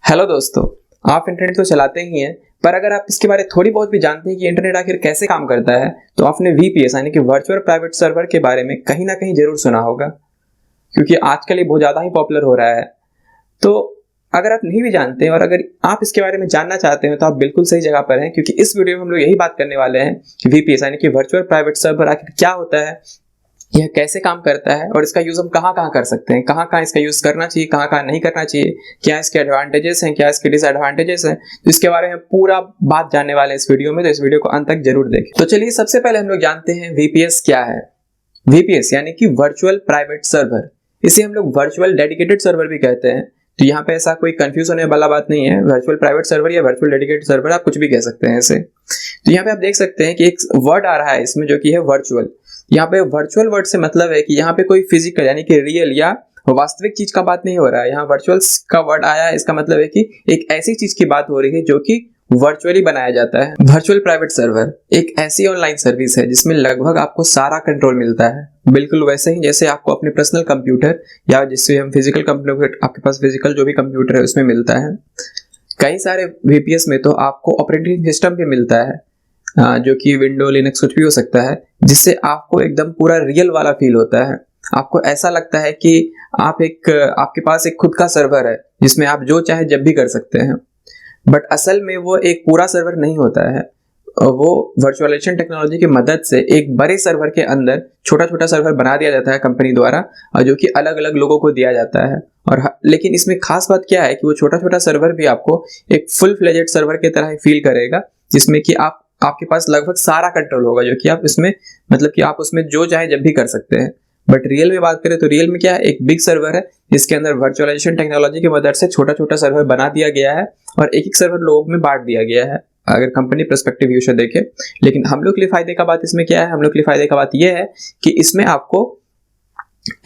Hello दोस्तों। आप internet तो चलाते ही हैं, पर अगर आप इसके बारे में थोड़ी बहुत भी जानते हैं कि इंटरनेट आखिर कैसे काम करता है, तो आपने वीपीएस यानी कि वर्चुअल प्राइवेट सर्वर के बारे में कहीं ना कहीं जरूर सुना होगा, क्योंकि आजकल ये बहुत ज़्यादा ही पॉपुलर हो रहा है। तो अगर आप नहीं भी जानते हैं और अगर आप इसके बारे में जानना चाहते हैं, तो आप बिल्कुल सही जगह पर हैं, क्योंकि इस वीडियो में हम लोग यही बात करने वाले हैं कि वीपीएस यानी कि वर्चुअल प्राइवेट सर्वर आखिर क्या होता है, यह कैसे काम करता है और इसका यूज हम कहाँ कहाँ कर सकते हैं, कहाँ कहाँ इसका यूज करना चाहिए, कहाँ कहाँ नहीं करना चाहिए, क्या इसके एडवांटेजेस हैं, क्या इसके डिसएडवांटेजेस हैं। तो इसके बारे में पूरा बात जानने वाले हैं इस वीडियो में, तो इस वीडियो को अंत तक जरूर देखें। तो चलिए सबसे पहले हम लोग जानते हैं वीपीएस क्या है। वीपीएस यानी कि वर्चुअल प्राइवेट सर्वर, इसे हम लोग वर्चुअल डेडिकेटेड सर्वर भी कहते हैं। तो यहाँ पे ऐसा कोई कंफ्यूज होने वाला बात नहीं है, वर्चुअल प्राइवेट सर्वर या वर्चुअल डेडिकेटेड सर्वर आप कुछ भी कह सकते हैं इसे। तो यहाँ पे आप देख सकते हैं कि एक वर्ड आ रहा है इसमें जो कि है वर्चुअल। यहाँ पे वर्चुअल वर्ड से मतलब है कि यहाँ पे कोई फिजिकल यानी कि रियल या वास्तविक चीज का बात नहीं हो रहा है। यहाँ वर्चुअल का वर्ड आया है, इसका मतलब है कि एक ऐसी चीज की बात हो रही है जो कि वर्चुअली बनाया जाता है। वर्चुअल प्राइवेट सर्वर एक ऐसी ऑनलाइन सर्विस है जिसमें लगभग आपको सारा कंट्रोल मिलता है, बिल्कुल वैसे ही जैसे आपको अपने पर्सनल कंप्यूटर या जिससे हम फिजिकल कंप्यूटर, आपके पास फिजिकल जो भी कंप्यूटर है उसमें मिलता है। कई सारे वीपीएस में तो आपको ऑपरेटिंग सिस्टम भी मिलता है, जो कि विंडो लिनक्स कुछ भी हो सकता है, जिससे आपको एकदम पूरा रियल वाला फील होता है। आपको ऐसा लगता है कि आपके पास एक खुद का सर्वर है जिसमें आप जो चाहे जब भी कर सकते हैं। बट असल में वो एक पूरा सर्वर नहीं होता है, वो वर्चुअलाइजेशन टेक्नोलॉजी की मदद से एक बड़े सर्वर के अंदर छोटा छोटा सर्वर बना दिया जाता है कंपनी द्वारा, जो कि अलग अलग लोगों को दिया जाता है। और लेकिन इसमें खास बात क्या है कि वो छोटा छोटा सर्वर भी आपको एक फुल फ्लेजेड सर्वर की तरह फील करेगा, जिसमें कि आपके पास लगभग सारा कंट्रोल होगा, जो कि आप इसमें मतलब कि आप उसमें जो चाहे जब भी कर सकते हैं। बट रियल में बात करें तो रियल में क्या है, एक बिग सर्वर है जिसके अंदर वर्चुअलाइजेशन टेक्नोलॉजी की मदद से छोटा छोटा सर्वर बना दिया गया है और एक एक सर्वर लोगों में बांट दिया गया है, अगर कंपनी पर्सपेक्टिव व्यू से देखें। लेकिन हम लोग के लिए फायदे का बात इसमें क्या है, हम लोग के लिए फायदे का बात यह है कि इसमें आपको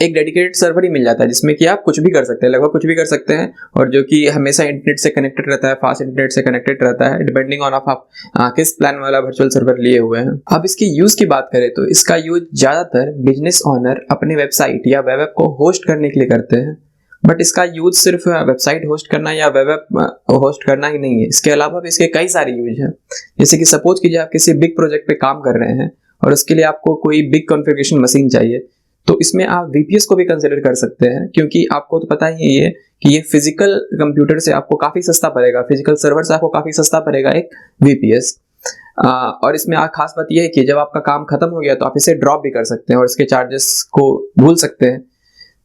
एक डेडिकेटेड सर्वर ही मिल जाता है जिसमें कि आप कुछ भी कर सकते हैं, लगभग कुछ भी कर सकते हैं, और जो कि हमेशा इंटरनेट से कनेक्टेड रहता है, फास्ट इंटरनेट से कनेक्टेड रहता है, डिपेंडिंग ऑन आप किस प्लान वाला वर्चुअल सर्वर लिए हुए हैं। अब इसकी यूज की बात करें तो इसका यूज ज्यादातर बिजनेस ओनर अपने वेबसाइट या वेब ऐप को होस्ट करने के लिए करते हैं। बट इसका यूज सिर्फ वेबसाइट होस्ट करना या वेब ऐप होस्ट करना ही नहीं है, इसके अलावा भी इसके कई सारे यूज हैं। जैसे कि सपोज कीजिए आप किसी बिग प्रोजेक्ट पे काम कर रहे हैं और उसके लिए आपको कोई बिग कॉन्फ़िगरेशन मशीन चाहिए, तो इसमें आप वीपीएस को भी कंसिडर कर सकते हैं, क्योंकि आपको तो पता ही है कि ये फिजिकल कंप्यूटर से आपको काफी सस्ता पड़ेगा, फिजिकल सर्वर से आपको काफी सस्ता पड़ेगा एक वीपीएस। और इसमें खास बात यह है कि जब आपका काम खत्म हो गया तो आप इसे ड्रॉप भी कर सकते हैं और इसके चार्जेस को भूल सकते हैं।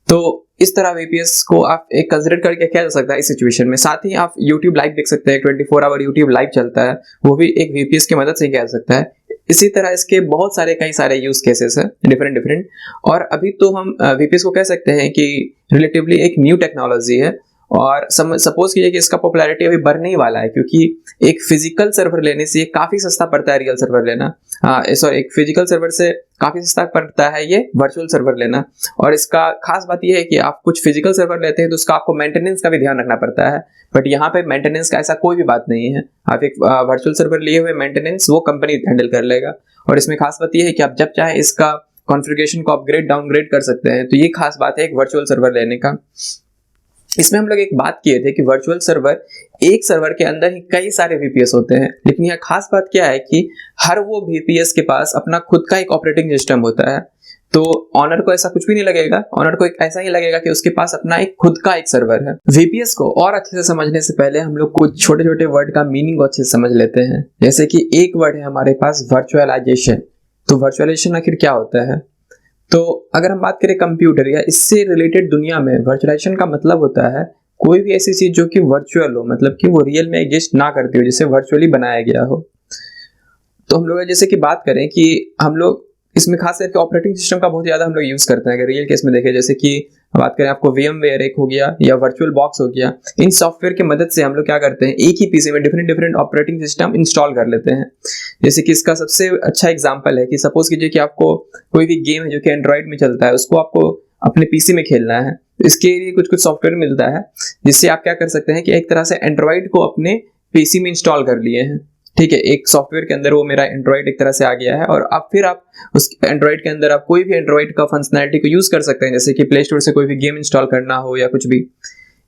तो इस तरह वीपीएस को आप एक कंसिडर करके किया जा सकता है इस सिचुएशन में। साथ ही आप यूट्यूब लाइव देख सकते हैं, 24 आवर यूट्यूब लाइव चलता है, वो भी एक वीपीएस की मदद से किया जा सकता है। इसी तरह इसके बहुत सारे कई सारे यूज केसेस हैं डिफरेंट। और अभी तो हम वीपीएस को कह सकते हैं कि रिलेटिवली एक न्यू टेक्नोलॉजी है, और सपोज कीजिए कि इसका पॉपुलैरिटी अभी बढ़ने ही वाला है, क्योंकि एक फिजिकल सर्वर लेने से काफी सस्ता पड़ता है रियल सर्वर लेना, सॉरी एक फिजिकल सर्वर से काफी सस्ता पड़ता है ये वर्चुअल सर्वर लेना। और इसका खास बात यह है कि आप कुछ फिजिकल सर्वर लेते हैं तो उसका आपको मेंटेनेंस का भी ध्यान रखना पड़ता है, बट यहाँ पे मेंटेनेंस का ऐसा कोई भी बात नहीं है। आप एक वर्चुअल सर्वर लिए हुए मेंटेनेंस वो कंपनी हैंडल कर लेगा। और इसमें खास बात यह है कि आप जब चाहे इसका कॉन्फ़िगरेशन को अपग्रेड डाउनग्रेड कर सकते हैं, तो ये खास बात है एक वर्चुअल सर्वर लेने का। इसमें हम लोग एक बात किए थे कि वर्चुअल सर्वर, एक सर्वर के अंदर ही कई सारे वीपीएस होते हैं, लेकिन यहाँ खास बात क्या है कि हर वो वीपीएस के पास अपना खुद का एक ऑपरेटिंग सिस्टम होता है। तो ऑनर को ऐसा कुछ भी नहीं लगेगा, ऑनर को एक ऐसा ही लगेगा कि उसके पास अपना एक खुद का एक सर्वर है। वीपीएस को और अच्छे से समझने से पहले हम लोग कुछ छोटे छोटे वर्ड का मीनिंग अच्छे से समझ लेते हैं। जैसे कि एक वर्ड है हमारे पास वर्चुअलाइजेशन। तो वर्चुअलाइजेशन आखिर क्या होता है? तो अगर हम बात करें कंप्यूटर या इससे रिलेटेड दुनिया में, वर्चुअलाइजेशन का मतलब होता है कोई भी ऐसी चीज जो कि वर्चुअल हो, मतलब कि वो रियल में एग्जिस्ट ना करती हो, जिसे वर्चुअली बनाया गया हो। तो हम लोग जैसे कि बात करें कि हम लोग इसमें खास करके ऑपरेटिंग सिस्टम का बहुत ज्यादा हम लोग यूज करते हैं। अगर रियल केस में देखें, जैसे कि बात करें आपको VMware एक हो गया या वर्चुअल बॉक्स हो गया, इन सॉफ्टवेयर की मदद से हम लोग क्या करते हैं, एक ही पीसी में डिफरेंट ऑपरेटिंग सिस्टम इंस्टॉल कर लेते हैं। जैसे कि इसका सबसे अच्छा एग्जांपल है कि सपोज कीजिए कि आपको कोई भी गेम है जो कि एंड्रॉइड में चलता है, उसको आपको अपने पीसी में खेलना है। इसके लिए कुछ कुछ सॉफ्टवेयर मिलता है जिससे आप क्या कर सकते हैं कि एक तरह से एंड्रॉइड को अपने पीसी में इंस्टॉल कर लिए हैं। ठीक है, एक सॉफ्टवेयर के अंदर वो मेरा एंड्रॉइड एक तरह से आ गया है, और अब फिर आप उस एंड्रॉइड के अंदर आप कोई भी एंड्रॉइड का फंक्शनैलिटी को यूज कर सकते हैं, जैसे कि प्ले स्टोर से कोई भी गेम इंस्टॉल करना हो या कुछ भी।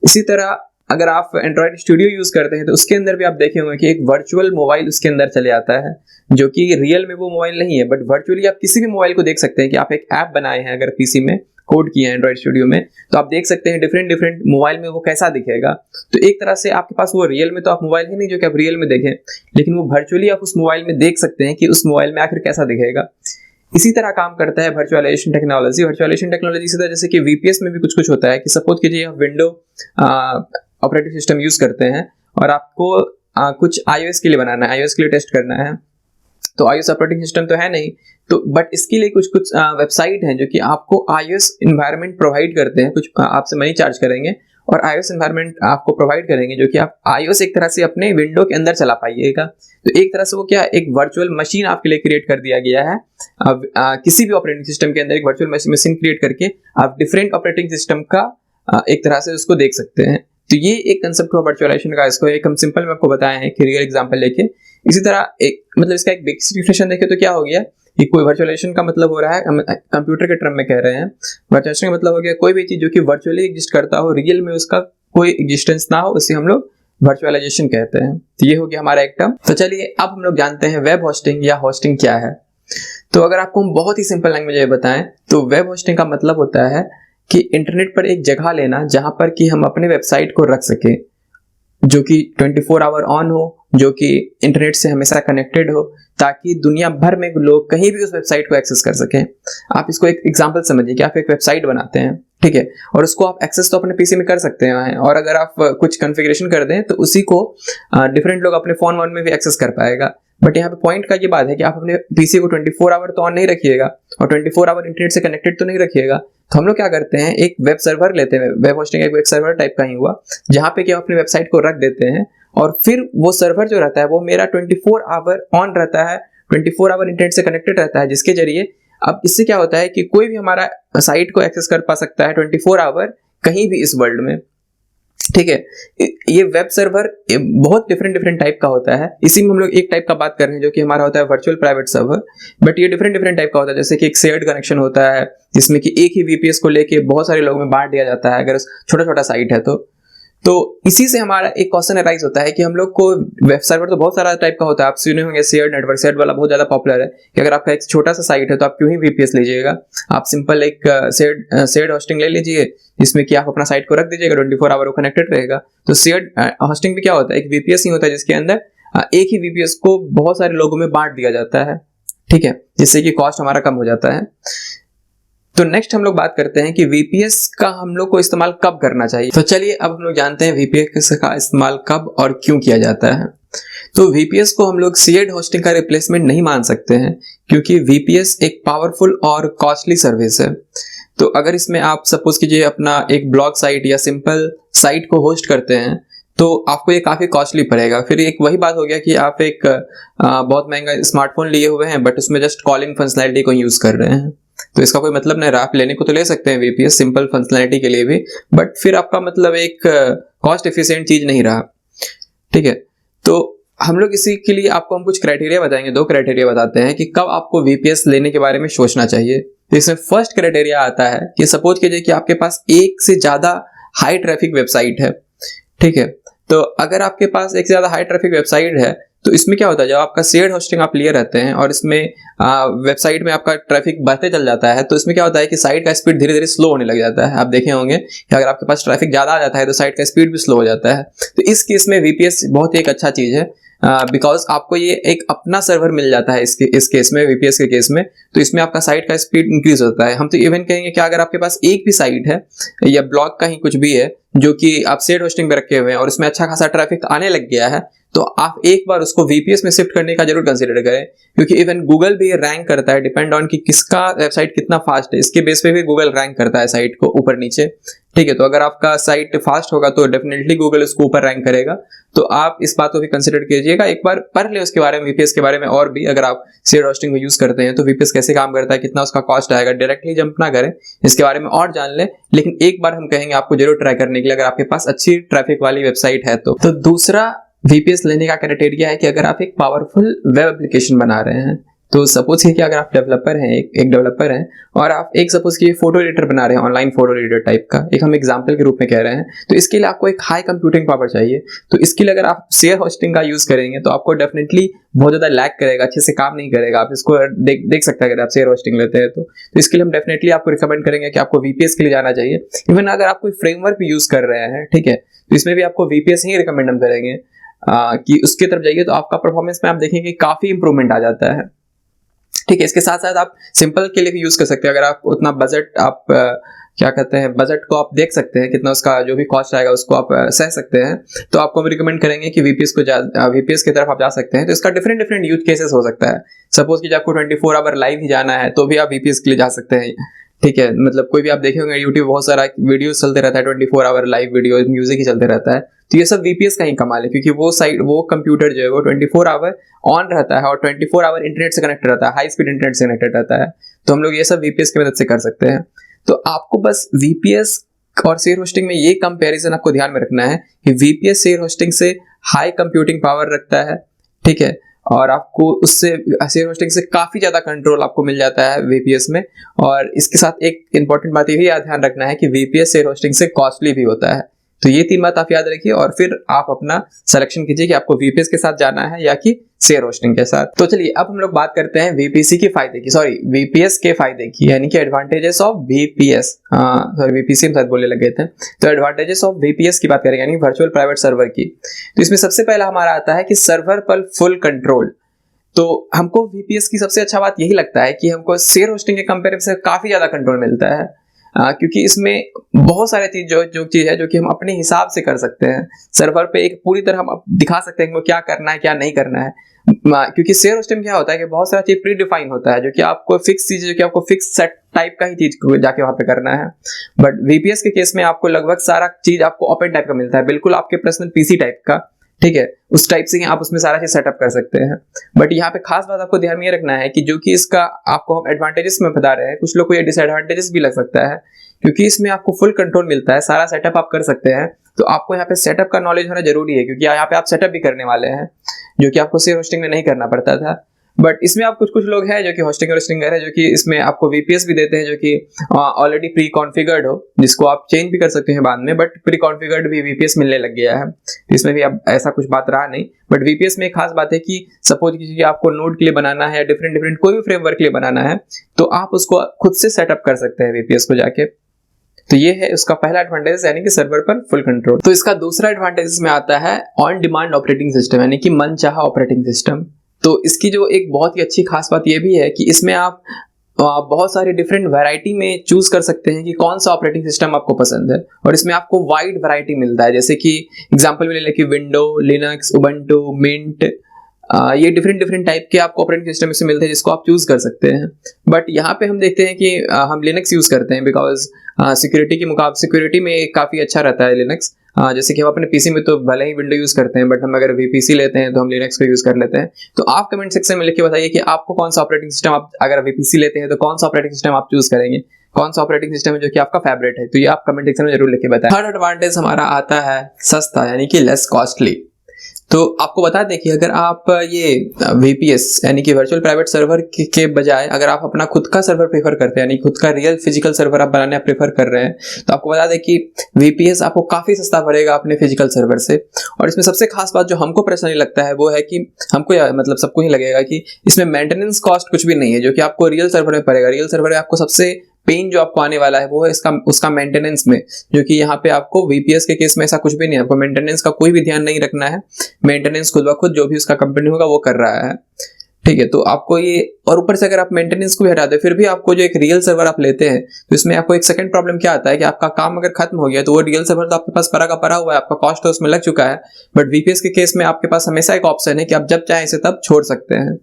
इसी तरह अगर आप एंड्रॉयड स्टूडियो यूज करते हैं तो उसके अंदर भी आप देखे होंगे कि एक वर्चुअल मोबाइल उसके अंदर चले आता है, जो कि रियल में वो मोबाइल नहीं है, बट वर्चुअली आप किसी भी मोबाइल को देख सकते हैं कि आप एक ऐप बनाए हैं अगर पीसी में कोड किए हैं एंड्रॉयड स्टूडियो में, तो आप देख सकते हैं डिफरेंट डिफरेंट मोबाइल में वो कैसा दिखेगा। तो एक तरह से आपके पास वो रियल में तो आप मोबाइल है नहीं जो कि आप रियल में देखें, लेकिन वो वर्चुअली आप उस मोबाइल में देख सकते हैं कि उस मोबाइल में आखिर कैसा दिखेगा। इसी तरह काम करता है वर्चुअलाइजेशन टेक्नोलॉजी। वर्चुअलाइजेशन टेक्नोलॉजी से जैसे कि वीपीएस में भी कुछ कुछ होता है कि सपोज कीजिए आप विंडो ऑपरेटिंग सिस्टम यूज करते हैं और आपको कुछ आईओएस के लिए बनाना है, आईओएस के लिए टेस्ट करना है, तो आईओएस ऑपरेटिंग सिस्टम तो है नहीं, तो बट इसके लिए कुछ कुछ वेबसाइट हैं जो कि आपको आईओएस एनवायरनमेंट प्रोवाइड करते हैं, कुछ आपसे मनी चार्ज करेंगे और आईओएस एनवायरनमेंट आपको प्रोवाइड करेंगे जो कि आप आईओएस एक तरह से अपने विंडो के अंदर चला पाइएगा। तो एक तरह से वो क्या एक वर्चुअल मशीन आपके लिए क्रिएट कर दिया गया है। अब किसी भी ऑपरेटिंग सिस्टम के अंदर एक वर्चुअल मशीन क्रिएट करके आप डिफरेंट ऑपरेटिंग सिस्टम का एक तरह से उसको देख सकते हैं। तो ये एक कंसेप्ट हुआ वर्चुअलाइजेशन का। इसको एक हम सिंपल में आपको बताए हैं कि रियल एग्जांपल लेके। इसी तरह एक मतलब इसका एक बेसिक डिफिनेशन देखें तो क्या हो गया कि कोई वर्चुअलाइजेशन का मतलब हो रहा है, हम कंप्यूटर के टर्म में कह रहे हैं, वर्चुअलाइजेशन का मतलब हो गया कोई भी चीज जो कि वर्चुअली एग्जिस्ट करता हो, रियल में उसका कोई एग्जिस्टेंस ना हो, उसे हम लोग वर्चुअलाइजेशन कहते हैं। तो ये हो गया हमारा एक टर्म। तो चलिए अब हम लोग जानते हैं वेब होस्टिंग या होस्टिंग क्या है। तो अगर आपको हम बहुत ही सिंपल लैंग्वेज में बताएं तो वेब होस्टिंग का मतलब होता है कि इंटरनेट पर एक जगह लेना जहां पर कि हम अपने वेबसाइट को रख सकें, जो कि 24 आवर ऑन हो, जो कि इंटरनेट से हमेशा कनेक्टेड हो, ताकि दुनिया भर में लोग कहीं भी उस वेबसाइट को एक्सेस कर सकें। आप इसको एक एग्जांपल समझिए कि आप एक वेबसाइट बनाते हैं, ठीक है, और उसको आप एक्सेस तो अपने पीसी में कर सकते हैं, और अगर आप कुछ कॉन्फ़िगरेशन कर दें तो उसी को डिफरेंट लोग अपने फोन वोन में भी एक्सेस कर पाएगा। बट यहाँ पे पॉइंट का ये बात है कि आप अपने पीसी को 24 आवर तो ऑन नहीं रखिएगा और 24 आवर इंटरनेट से कनेक्टेड तो नहीं रखिएगा। तो हम लोग क्या करते हैं, एक वेब सर्वर लेते हैं, वेब होस्टिंग एक वेब सर्वर टाइप का ही हुआ, जहाँ पे कि आप अपनी वेबसाइट को रख देते हैं और फिर वो सर्वर जो रहता है वो मेरा 24 आवर ऑन रहता है, 24 आवर इंटरनेट से कनेक्टेड रहता है, जिसके जरिए अब इससे क्या होता है कि कोई भी हमारा साइट को एक्सेस कर पा सकता है 24 आवर कहीं भी इस वर्ल्ड में, ठीक है। ये वेब सर्वर बहुत डिफरेंट टाइप का होता है। इसी में हम लोग एक टाइप का बात कर रहे हैं जो कि हमारा होता है वर्चुअल प्राइवेट सर्वर, बट ये डिफरेंट टाइप का होता है। जैसे कि एक शेयर्ड कनेक्शन होता है जिसमें कि एक ही वीपीएस को लेके बहुत सारे लोगों में बांट दिया जाता है अगर छोटा साइट है तो इसी से हमारा एक क्वेश्चन अराइज होता है कि हम लोग को वेब सर्वर तो बहुत सारा टाइप का होता है, आप सुने होंगे शेयर्ड नेटवर्क, शेयर्ड वाला बहुत ज्यादा पॉपुलर है कि अगर आपका एक छोटा सा साइट है तो आप क्यों ही वीपीएस लीजिएगा, आप सिंपल एक शेयर्ड होस्टिंग ले लीजिए जिसमें कि आप अपना साइट को रख दीजिएगा, 24 आवर वो कनेक्टेड रहेगा। तो शेयर्ड होस्टिंग में क्या होता है, एक वीपीएस ही होता है जिसके अंदर एक ही वीपीएस को बहुत सारे लोगों में बांट दिया जाता है, ठीक है, जिससे कि कॉस्ट हमारा कम हो जाता है। तो नेक्स्ट हम लोग बात करते हैं कि वीपीएस का हम लोग को इस्तेमाल कब करना चाहिए। तो चलिए अब हम लोग जानते हैं वीपीएस का इस्तेमाल कब और क्यों किया जाता है। तो वीपीएस को हम लोग शेयर्ड होस्टिंग का रिप्लेसमेंट नहीं मान सकते हैं, क्योंकि वीपीएस एक पावरफुल और कॉस्टली सर्विस है। तो अगर इसमें आप सपोज कीजिए अपना एक ब्लॉग साइट या सिंपल साइट को होस्ट करते हैं तो आपको ये काफ़ी कॉस्टली पड़ेगा। फिर एक वही बात हो गया कि आप एक बहुत महंगा स्मार्टफोन लिए हुए हैं बट उसमें जस्ट कॉलिंग फंक्शनैलिटी को यूज़ कर रहे हैं, तो इसका कोई मतलब नहीं रहा। आप लेने को तो ले सकते हैं वीपीएस सिंपल फंक्शनैलिटी के लिए भी, बट फिर आपका मतलब एक कॉस्ट एफिशिएंट चीज़ नहीं रहा, ठीक है। तो हम लोग इसी के लिए आपको हम कुछ क्राइटेरिया बताएंगे, 2 क्राइटेरिया बताते हैं कि कब आपको वीपीएस लेने के बारे में सोचना चाहिए। तो इसमें फर्स्ट क्राइटेरिया आता है कि सपोज कीजिए कि आपके पास एक से ज़्यादा हाई ट्रैफिक वेबसाइट है, ठीक है। तो अगर आपके पास एक से ज़्यादा हाई ट्रैफिक वेबसाइट है तो इसमें क्या होता है, जब आपका शेयर्ड होस्टिंग आप लिए रहते हैं और इसमें वेबसाइट में आपका ट्रैफिक बढ़ते चल जाता है, तो इसमें क्या होता है कि साइट का स्पीड धीरे धीरे स्लो होने लग जाता है। आप देखे होंगे कि अगर आपके पास ट्रैफिक ज़्यादा आ जाता है तो साइट का स्पीड भी स्लो हो जाता है। तो इस केस में वीपीएस बहुत ही एक अच्छा चीज़ है, बिकॉज आपको ये एक अपना सर्वर मिल जाता है इस केस में, वीपीएस के केस में। तो इसमें आपका साइट का स्पीड इंक्रीज होता है। हम तो इवन कहेंगे कि अगर आपके पास एक भी साइट है या ब्लॉग का ही कुछ भी है जो कि आप शेयर्ड होस्टिंग पे रखे हुए हैं और उसमें अच्छा खासा ट्रैफिक आने लग गया है, तो आप एक बार उसको वीपीएस में शिफ्ट करने का जरूर कंसीडर करें, क्योंकि इवन गूगल भी रैंक करता है, डिपेंड ऑन कि किसका वेबसाइट कितना फास्ट है, इसके बेस पे भी गूगल रैंक करता है साइट को ऊपर नीचे, ठीक है। तो अगर आपका साइट फास्ट होगा तो डेफिनेटली गूगल उसको ऊपर रैंक करेगा। तो आप इस बात को भी कंसीडर कीजिएगा, एक बार पढ़ ले उसके बारे में, वीपीएस के बारे में, और भी अगर आप शेयर्ड होस्टिंग में यूज करते हैं तो वीपीएस कैसे काम करता है, कितना उसका कॉस्ट आएगा, डायरेक्टली जंप ना करें, इसके बारे में और जान लें। लेकिन एक बार हम कहेंगे आपको जरूर ट्राई करने के लिए, अगर आपके पास अच्छी ट्रैफिक वाली वेबसाइट है तो। दूसरा वीपीएस लेने का क्राइटेरिया है कि अगर आप एक पावरफुल वेब एप्लीकेशन बना रहे हैं, तो सपोज कि अगर आप डेवलपर हैं, एक डेवलपर हैं और आप एक सपोज कि फोटो एडिटर बना रहे हैं, ऑनलाइन फोटो एडिटर टाइप का, एक हम एग्जांपल के रूप में कह रहे हैं, तो इसके लिए आपको एक हाई कंप्यूटिंग पावर चाहिए। तो इसके लिए अगर आप शेयर होस्टिंग का यूज करेंगे तो आपको डेफिनेटली बहुत ज्यादा लैग करेगा, अच्छे से काम नहीं करेगा। आप इसको देख सकते हैं अगर आप शेयर होस्टिंग लेते हैं तो इसके लिए हम डेफिनेटली आपको रिकमेंड करेंगे कि आपको वीपीएस के लिए जाना चाहिए। इवन अगर आप कोई फ्रेमवर्क भी यूज कर रहे हैं, ठीक है, तो इसमें भी आपको वीपीएस ही रिकमेंड हम करेंगे कि उसकी तरफ जाइए, तो आपका परफॉर्मेंस में आप देखेंगे काफी इंप्रूवमेंट आ जाता है। ठीक है, इसके साथ साथ आप सिंपल के लिए भी यूज कर सकते हैं। अगर आप उतना बजट आप क्या कहते हैं, बजट को आप देख सकते हैं कितना उसका जो भी कॉस्ट आएगा उसको आप सह सकते हैं, तो आपको हम रिकमेंड करेंगे कि वीपीएस की तरफ आप जा सकते हैं। तो इसका डिफरेंट डिफरेंट यूज केसेस हो सकता है। सपोज कि आपको 24 आवर लाइव ही जाना है तो भी आप वीपीएस के लिए जा सकते हैं। ठीक है, मतलब कोई भी आप देखे होंगे यूट्यूब बहुत सारा वीडियो चलते रहता है, 24 आवर लाइव वीडियो, म्यूजिक ही चलते रहता है। तो ये सब वीपीएस का ही कमाल है, क्योंकि वो कंप्यूटर जो है वो 24 आवर ऑन रहता है और 24 आवर इंटरनेट से कनेक्ट रहता है, हाई स्पीड इंटरनेट से कनेक्टेड रहता है। तो हम लोग ये सब वीपीएस की मदद से कर सकते हैं। तो आपको बस वीपीएस और शेयर होस्टिंग में ये कंपैरिजन आपको ध्यान में रखना है कि वीपीएस शेयर होस्टिंग से हाई कंप्यूटिंग पावर रखता है, ठीक है, और आपको उससे शेयर होस्टिंग से काफी ज्यादा कंट्रोल आपको मिल जाता है वीपीएस में। और इसके साथ एक इंपॉर्टेंट बात ये भी ध्यान रखना है कि वीपीएस शेयर होस्टिंग से कॉस्टली भी होता है। तो ये 3 बात आप याद रखिए और फिर आप अपना सिलेक्शन कीजिए कि आपको वीपीएस के साथ जाना है या कि शेयर होस्टिंग के साथ। तो चलिए अब हम लोग बात करते हैं वीपीएस के फायदे की, यानी कि एडवांटेजेस ऑफ वीपीएस। वीपीसी हम शायद बोलने लगे थे। तो एडवांटेजेस ऑफ वीपीएस की बात करेंगे, यानी वर्चुअल प्राइवेट सर्वर की। तो इसमें सबसे पहला हमारा आता है कि सर्वर पर फुल कंट्रोल। तो हमको वीपीएस की सबसे अच्छा बात यही लगता है कि हमको शेयर होस्टिंग के कंपैरिजन से काफी ज्यादा कंट्रोल मिलता है, क्योंकि इसमें बहुत सारे चीज जो चीज है जो कि हम अपने हिसाब से कर सकते हैं। सर्वर पे एक पूरी तरह हम दिखा सकते हैं कि क्या करना है क्या नहीं करना है, क्योंकि शेयर होस्टिंग क्या होता है कि बहुत सारा चीज प्री डिफाइन होता है, जो कि आपको फिक्स चीज, जो कि आपको फिक्स सेट टाइप का ही चीज जाके वहां पे करना है। बट वीपीएस के केस में आपको लगभग सारा चीज आपको ओपन टाइप का मिलता है, बिल्कुल आपके पर्सनल पीसी टाइप का, ठीक है, उस टाइप से ही आप उसमें सारा चीज सेटअप कर सकते हैं। बट यहाँ पे खास बात आपको ध्यान में ये रखना है कि जो कि इसका आपको हम एडवांटेजेस में बता रहे हैं, कुछ लोग को ये डिसएडवांटेजेस भी लग सकता है, क्योंकि इसमें आपको फुल कंट्रोल मिलता है, सारा सेटअप आप कर सकते हैं। तो आपको यहाँ पे सेटअप का नॉलेज होना जरूरी है, क्योंकि यहाँ पे आप सेटअप भी करने वाले हैं, जो कि आपको शेयर होस्टिंग में नहीं करना पड़ता था। बट इसमें आप कुछ लोग हैं जो कि होस्टिंग है, जो कि इसमें आपको वीपीएस भी देते हैं, जो कि ऑलरेडी प्री कॉन्फ़िगर्ड हो, जिसको आप चेंज भी कर सकते हैं बाद में। बट प्री कॉन्फ़िगर्ड भी वीपीएस मिलने लग गया है, इसमें भी अब ऐसा कुछ बात रहा नहीं। बट वीपीएस में एक खास बात है कि सपोज कि आपको नोड के लिए बनाना है, डिफरेंट कोई भी फ्रेमवर्क के लिए बनाना है, तो आप उसको खुद से सेटअप कर सकते हैं वीपीएस को जाके। तो ये है उसका पहला एडवांटेज, यानी कि सर्वर पर फुल कंट्रोल। तो इसका दूसरा एडवांटेज में आता है ऑन डिमांड ऑपरेटिंग सिस्टम, यानी कि मनचाहा ऑपरेटिंग सिस्टम। तो इसकी जो एक बहुत ही अच्छी खास बात ये भी है कि इसमें आप बहुत सारी डिफरेंट वैरायटी में चूज कर सकते हैं कि कौन सा ऑपरेटिंग सिस्टम आपको पसंद है, और इसमें आपको वाइड वैरायटी मिलता है। जैसे कि एग्जांपल में ले लें कि विंडो, लिनक्स, उबंटू, मिंट, ये डिफरेंट टाइप के आपको ऑपरेटिंग सिस्टम इसमें मिलते हैं, जिसको आप चूज कर सकते हैं। बट यहाँ पे हम देखते हैं कि हम लिनक्स यूज करते हैं, बिकॉज सिक्योरिटी में काफी अच्छा रहता है लिनक्स। जैसे कि हम अपने पीसी में तो भले ही विंडो यूज करते हैं, बट हम अगर वीपीसी लेते हैं तो हम लिनक्स को यूज कर लेते हैं। तो आप कमेंट सेक्शन में लिख के बताइए कि आपको कौन सा ऑपरेटिंग सिस्टम, आप अगर वीपीसी लेते हैं तो कौन सा ऑपरेटिंग सिस्टम आप चूज करेंगे, कौन सा ऑपरेटिंग सिस्टम है जो कि आपका फेवरेट है। तो ये आप कमेंट सेक्शन में जरूर लिख के बताएं। थर्ड एडवांटेज हमारा आता है सस्ता, यानी कि लेस कॉस्टली। तो आपको बता दें कि अगर आप ये वीपीएस यानी कि वर्चुअल प्राइवेट सर्वर के बजाय अगर आप अपना खुद का सर्वर प्रेफर करते हैं, यानी खुद का रियल फिजिकल सर्वर आप बनाने प्रेफर कर रहे हैं, तो आपको बता दें कि वीपीएस आपको काफी सस्ता पड़ेगा अपने फिजिकल सर्वर से। और इसमें सबसे खास बात जो हमको पर्सनली लगता है वो है कि हमको मतलब सबको ही लगेगा कि इसमें मेंटेनेंस कॉस्ट कुछ भी नहीं है, जो कि आपको रियल सर्वर में पड़ेगा। रियल सर्वर में आपको सबसे पेन जो आपको आने वाला है वो है उसका मेंटेनेंस में, जो कि यहाँ पे आपको वीपीएस के केस में ऐसा कुछ भी नहीं है, आपको मेंटेनेंस का कोई भी ध्यान नहीं रखना है। मेंटेनेंस खुद ब खुद जो भी उसका कंपनी होगा वो कर रहा है, ठीक है। तो आपको ये, और ऊपर से अगर आप मेंटेनेंस को भी हटा दे, फिर भी आपको जो एक रियल सर्वर आप लेते हैं तो इसमें आपको एक सेकंड प्रॉब्लम क्या आता है कि आपका काम अगर खत्म हो गया तो वो रियल सर्वर तो आपके पास पड़ा का पड़ा हुआ है, आपका कॉस्ट तो उसमें लग चुका है। बट वीपीएस के केस में आपके पास हमेशा एक ऑप्शन है कि आप जब चाहें इसे तब छोड़ सकते हैं।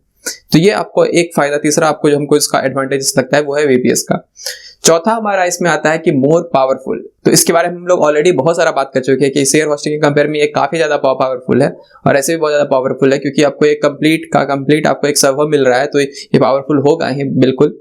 तो ये आपको एक फायदा, तीसरा आपको जो हमको इसका एडवांटेज लगता है वो है वीपीएस का। चौथा हमारा इसमें आता है कि मोर पावरफुल। तो इसके बारे में हम लोग ऑलरेडी बहुत सारा बात कर चुके हैं कि शेयर होस्टिंग के कंपेयर में ये काफी ज्यादा पावरफुल है, और ऐसे भी बहुत ज्यादा पावरफुल है क्योंकि आपको एक कंप्लीट आपको एक सर्वर मिल रहा है, तो ये पावरफुल होगा ही बिल्कुल।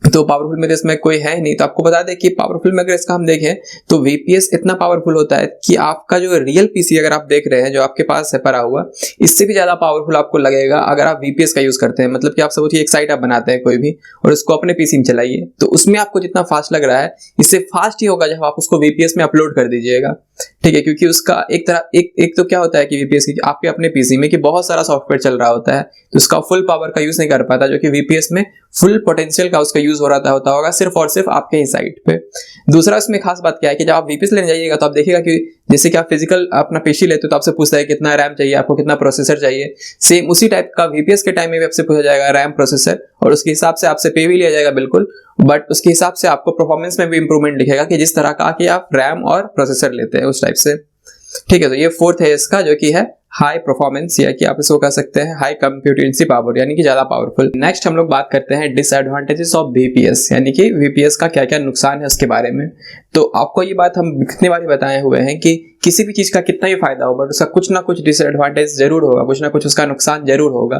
तो पावरफुल में इसमें कोई है नहीं। तो आपको बता दें कि पावरफुल में अगर इसका हम देखें तो VPS इतना पावरफुल होता है कि आपका जो रियल पीसी अगर आप देख रहे हैं जो आपके पास है पड़ा हुआ, इससे भी ज्यादा पावरफुल आपको लगेगा अगर आप VPS का यूज करते हैं। मतलब कि आप सोचिए एक साइट आप बनाते हैं कोई भी और उसको अपने पीसी में चलाइए, तो उसमें आपको जितना फास्ट लग रहा है इससे फास्ट ही होगा जब आप उसको VPS में अपलोड कर दीजिएगा, ठीक है। क्योंकि उसका एक तो क्या होता है कि VPS की आपके अपने पीसी में कि बहुत सारा सॉफ्टवेयर चल रहा होता है, तो उसका फुल पावर का यूज नहीं कर पाता, जो कि VPS में फुल पोटेंशियल का उसका यूज हो रहा होता होगा सिर्फ और सिर्फ आपके ही साइट पे। दूसरा इसमें खास बात क्या है कि जब आप VPS लेने जाइएगा तो आप देखिएगा कि जैसे कि आप फिजिकल अपना पीसी लेते हो तो आपसे पूछता है कितना रैम चाहिए आपको, कितना प्रोसेसर चाहिए। सेम उसी टाइप का VPS के टाइम में भी आपसे पूछा जाएगा रैम, प्रोसेसर, और उसके हिसाब से आपसे पे भी लिया जाएगा बिल्कुल, बट उसके हिसाब से आपको परफॉर्मेंस में भी इंप्रूवमेंट दिखेगा कि जिस तरह का कि आप रैम और प्रोसेसर लेते हैं उस टाइप से, ठीक है। तो ये फोर्थ है इसका, जो कि है हाई परफॉर्मेंस, या कि आप इसको कह सकते हैं हाई कंप्यूटेंसी पावर, यानी कि ज्यादा पावरफुल। नेक्स्ट हम लोग बात करते हैं डिसएडवांटेजेस ऑफ VPS, यानी कि VPS का क्या क्या नुकसान है उसके बारे में। तो आपको ये बात हम कितनी बार बताए हुए हैं कि किसी भी चीज का कितना ही फायदा हो बट उसका कुछ ना कुछ डिसएडवांटेज जरूर होगा, कुछ ना कुछ उसका नुकसान जरूर होगा,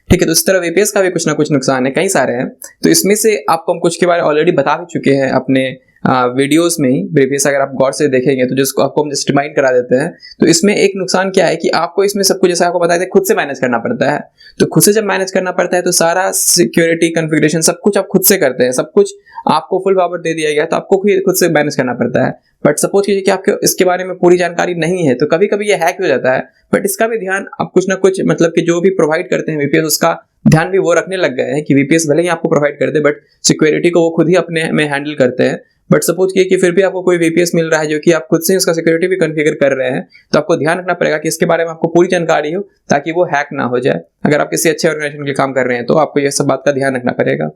ठीक है। तो इस तरह VPS का भी कुछ ना कुछ नुकसान है, कई सारे हैं। तो इसमें से आपको हम कुछ के बारे ऑलरेडी बता भी चुके हैं अपने वीडियोस में ही प्रीवियस, अगर आप गौर से देखेंगे तो जिसको आपको हम जस्ट रिमाइंड करा देते हैं। तो इसमें एक नुकसान क्या है कि आपको इसमें सब कुछ जैसा आपको बताया था खुद से मैनेज करना पड़ता है। तो खुद से जब मैनेज करना पड़ता है तो सारा सिक्योरिटी कॉन्फ़िगरेशन सब कुछ आप खुद से करते हैं, सब कुछ आपको फुल पावर दे दिया गया तो आपको खुद से मैनेज करना पड़ता है। बट सपोज कीजिए कि आपको इसके बारे में पूरी जानकारी नहीं है तो कभी कभी ये हैक हो जाता है, बट इसका भी ध्यान आप कुछ ना कुछ मतलब कि जो भी प्रोवाइड करते हैं VPS उसका ध्यान भी वो रखने लग गए हैं कि VPS भले ही आपको प्रोवाइड कर दे बट सिक्योरिटी को वो खुद ही अपने में हैंडल करते हैं। बट सपोज किए कि फिर भी आपको कोई VPS मिल रहा है जो कि आप खुद से उसका सिक्योरिटी भी कॉन्फ़िगर कर रहे हैं, तो आपको ध्यान रखना पड़ेगा कि इसके बारे में आपको पूरी जानकारी हो ताकि वो हैक ना हो जाए। अगर आप किसी अच्छे ऑर्गेनाइजेशन के काम कर रहे हैं तो आपको ये सब बात का ध्यान रखना पड़ेगा।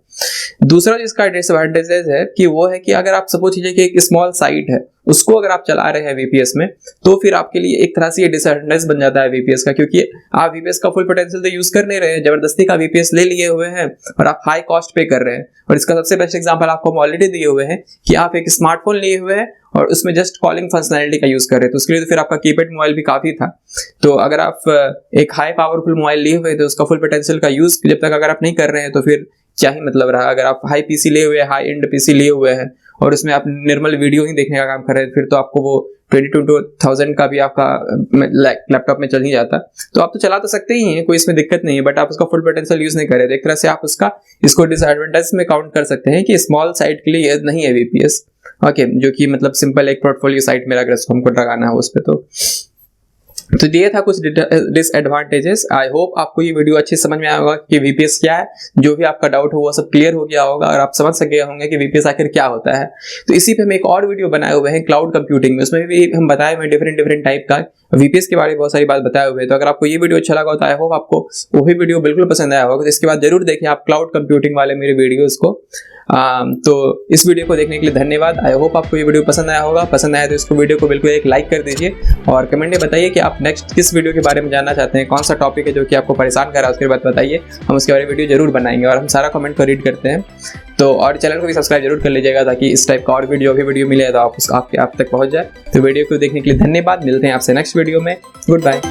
दूसरा जिसका डिसएडवांटेजेस है कि वो है कि अगर आप सपोज कीजिए कि एक स्मॉल साइट है उसको अगर आप चला रहे हैं VPS में, तो फिर आपके लिए एक तरह से ये डिसएडवांटेज बन जाता है VPS का, क्योंकि आप VPS का फुल पोटेंशियल तो यूज कर नहीं रहे हैं, जबरदस्ती का VPS ले लिए हुए हैं और आप हाई कॉस्ट पे कर रहे हैं। और इसका सबसे बेस्ट एग्जांपल आपको हम ऑलरेडी दिए हुए हैं कि आप एक स्मार्टफोन लिए हुए हैं और उसमें जस्ट कॉलिंग फंक्शनैलिटी का यूज कर रहे हैं, तो उसके लिए तो फिर आपका कीपैड मोबाइल भी काफी था। तो अगर आप एक हाई पावरफुल मोबाइल लिए हुए तो उसका फुल पोटेंशियल का यूज जब तक अगर आप नहीं कर रहे हैं तो फिर क्या ही मतलब रहा। अगर आप हाई पीसी लिए हुए, हाई एंड पीसी लिए हुए हैं और उसमें आप नॉर्मल वीडियो ही देखने का काम कर रहे हैं, फिर तो आपको वो 22,000 का भी आपका लैपटॉप में चल ही जाता। तो आप तो चला तो सकते ही हैं, कोई इसमें दिक्कत नहीं है, बट आप उसका फुल पोटेंशियल यूज नहीं कर रहे। एक तरह से आप इसको डिसएडवांटेज में काउंट कर सकते हैं कि स्मॉल साइट के लिए नहीं है VPS, ओके, जो कि मतलब सिंपल एक पोर्टफोलियो साइट में अगर इसको हमको लगाना है उस पर। तो ये था कुछ डिसएडवांटेजेस। आई होप आपको ये वीडियो अच्छी समझ में आया होगा कि VPS क्या है, जो भी आपका डाउट हो वो सब क्लियर हो गया होगा और आप समझ सके होंगे कि VPS आखिर क्या होता है। तो इसी पे हम एक और वीडियो बनाए हुए हैं क्लाउड कंप्यूटिंग में, उसमें भी हम बताए हुए डिफरेंट टाइप का VPS के बारे में बहुत सारी बात बताए हुए हैं। तो अगर आपको ये वीडियो अच्छा लगा हो तो आई होप आपको वो भी वीडियो बिल्कुल पसंद आया होगा। तो इसके बाद जरूर देखिए आप क्लाउड कंप्यूटिंग वाले मेरे वीडियोस को। तो इस वीडियो को देखने के लिए धन्यवाद। आई होप आपको ये वीडियो पसंद आया होगा। पसंद आया तो इसको वीडियो को बिल्कुल एक लाइक कर दीजिए और कमेंट में बताइए कि आप नेक्स्ट किस वीडियो के बारे में जानना चाहते हैं, कौन सा टॉपिक है जो कि आपको परेशान कर रहा है, उसके बाद बताइए, हम उसके बारे में वीडियो जरूर बनाएंगे और हम सारा कमेंट को रीड करते हैं। तो और चैनल को भी सब्सक्राइब जरूर कर लीजिएगा ताकि इस टाइप का और वीडियो मिले तो आप तक पहुंच जाए। तो वीडियो को देखने के लिए धन्यवाद। मिलते हैं आपसे नेक्स्ट वीडियो में। Good bye.